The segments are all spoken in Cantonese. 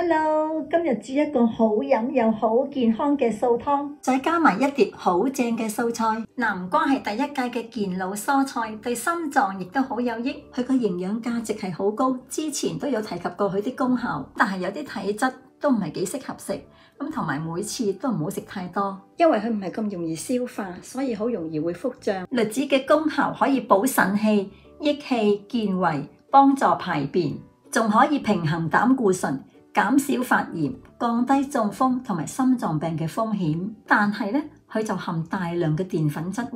Hello，今日煮一個好飲又好健康嘅素湯，再加埋一碟好正嘅素菜。南瓜係第一屆嘅健腦蔬菜，對心臟亦都好有益。佢個營養價值係好高，之前都有提及過佢啲功效，但係有啲體質都唔係幾適合食，咁同埋每次都唔好食太多，因為佢唔係咁容易消化，所以好容易會腹脹。栗子嘅功效可以補腎氣、益氣、健胃、幫助排便，仲可以平衡膽固醇，減少發炎，降低中風同埋心臟病嘅風險。但係呢，佢就含大量嘅澱粉質，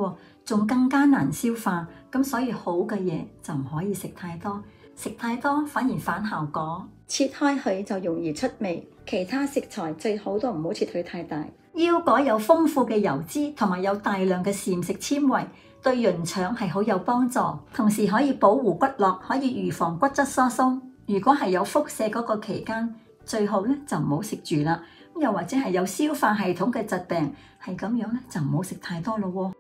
仲更加難消化。咁所以好嘅嘢就唔可以食太多，食太多反而反效果。切開佢就容易出味。其他食材最好都唔好切佢太大。腰果有豐富嘅油脂同埋有大量嘅膳食纖維，對潤腸係好有幫助，同時可以保護骨骼，可以預防骨質疏鬆。如果係有腹瀉嗰個期間，最好咧就唔好食住啦。又或者係有消化系統嘅疾病，係咁樣咧就唔好食太多咯。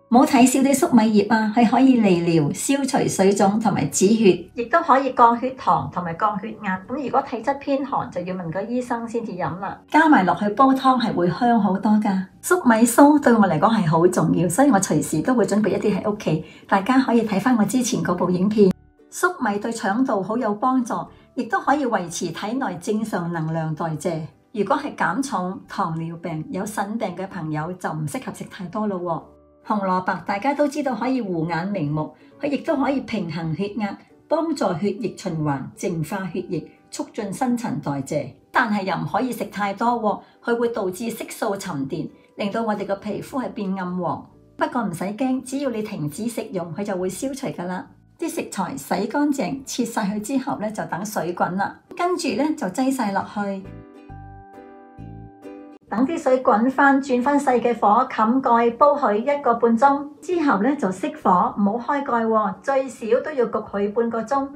唔好睇少啲粟米葉啊，係可以利尿、消除水腫同埋止血，亦都可以降血糖同埋降血壓。咁如果體質偏寒，就要問個醫生先至飲啦。加埋落去煲湯係會香好多噶。粟米酥對我嚟講係好重要，所以我隨時都會準備一啲喺屋企。大家可以睇翻我之前嗰部影片。粟米對腸道好有幫助，亦都可以維持體內正常能量代謝。如果係減重、糖尿病、有腎病嘅朋友就唔適合食太多咯。紅蘿蔔大家都知道可以護眼明目，佢亦都可以平衡血壓，幫助血液循環，淨化血液，促進新陳代謝。但係又唔可以食太多，佢會導致色素沉澱，令到我哋個皮膚係變暗黃。不過唔使驚，只要你停止食用，佢就會消除噶啦。啲食材洗乾淨，切晒佢之後咧就等水滾啦，跟住咧就擠晒落去。等啲水滾翻，轉翻細嘅火，冚蓋煲佢1個半鐘，之後咧就熄火，唔好開蓋，最少都要焗佢半個鐘。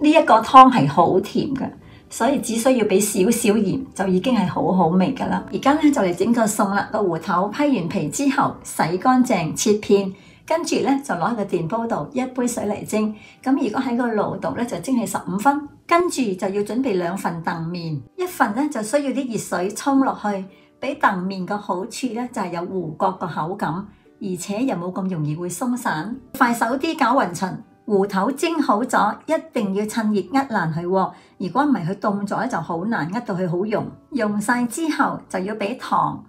呢一個湯係好甜嘅，所以只需要俾少少鹽就已經係好好味噶啦。而家咧就嚟整個餸啦，個芋頭批完皮之後洗乾淨切片，跟住咧就攞喺個電煲度1杯水嚟蒸。咁如果喺個爐度咧就蒸起15分。跟住就要準備2份澄麵，一份咧就需要啲熱水沖落去，俾澄麵個好處咧就係有糊角個口感，而且又冇咁容易會鬆散。快手啲攪勻勻，芋頭蒸好咗，一定要趁熱扼爛佢，如果唔係佢凍咗咧就好難扼到佢好溶。溶晒之後就要俾糖、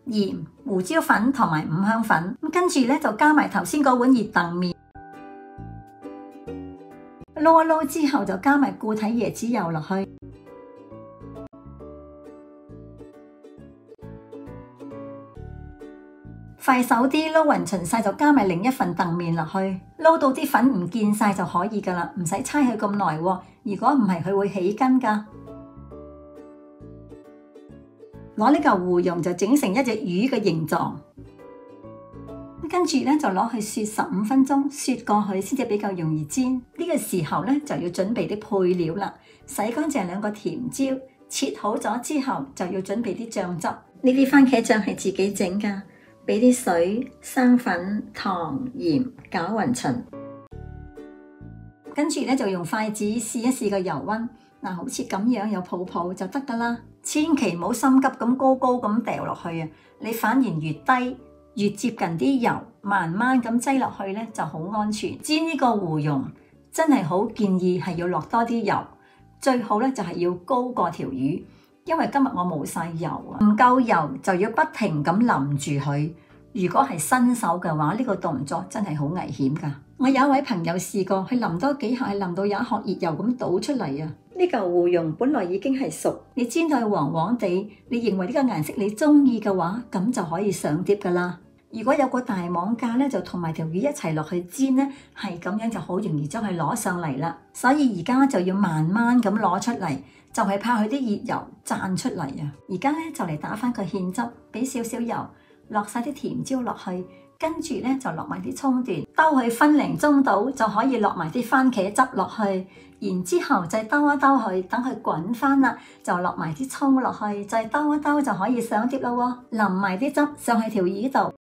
鹽、胡椒粉同埋五香粉，跟住咧就加埋頭先嗰碗熱澄麵。撈一撈之後就加埋固體椰子油落去，快手啲撈勻勻晒就加埋另一份澄麵落去，撈到啲粉唔見晒就可以噶啦，唔使猜佢咁耐，如果唔係佢會起筋噶。攞呢嚿糊蓉就整成一隻魚嘅形狀。跟住咧就攞去雪15分鐘，雪過去先至比較容易煎。呢個時候咧就要準備啲配料啦。洗乾淨2個甜椒，切好咗之後就要準備啲醬汁。呢啲番茄醬係自己整噶，俾啲水、生粉、糖、鹽攪勻勻。跟住咧就用筷子試一試個油溫，嗱好似咁樣有泡泡就得噶啦。千祈唔好心急咁高咁掉落去啊！你反而越低，越接近啲油，慢慢咁擠落去咧就好安全。煎呢個芋蓉真係好建議係要落多啲油，最好咧就係要高過條魚，因為今日我冇晒油啊，唔夠油就要不停咁淋住佢。如果係新手嘅話，呢個動作真係好危險噶。我有一位朋友試過，佢淋多幾下，係淋到有一殼熱油咁倒出嚟啊！呢嚿芋蓉本來已經係熟，你煎到佢黃黃地，你認為呢個顏色你中意嘅話，咁就可以上碟噶啦。如果有個大網架咧，就同埋條魚一齊落去煎咧，係咁樣就好容易將佢攞上嚟啦。所以而家就要慢慢咁攞出嚟，就係怕佢啲熱油灒出嚟啊！而家咧就嚟打翻個芡汁，俾少少油，落晒啲甜椒落去，跟住咧就落埋啲蔥段，兜佢分零鐘到就可以落埋啲番茄汁落去，然之後再兜一兜佢，等佢滾翻啦，就落埋啲蔥落去，再兜一兜就可以上碟啦喎，淋埋啲汁上去條魚度。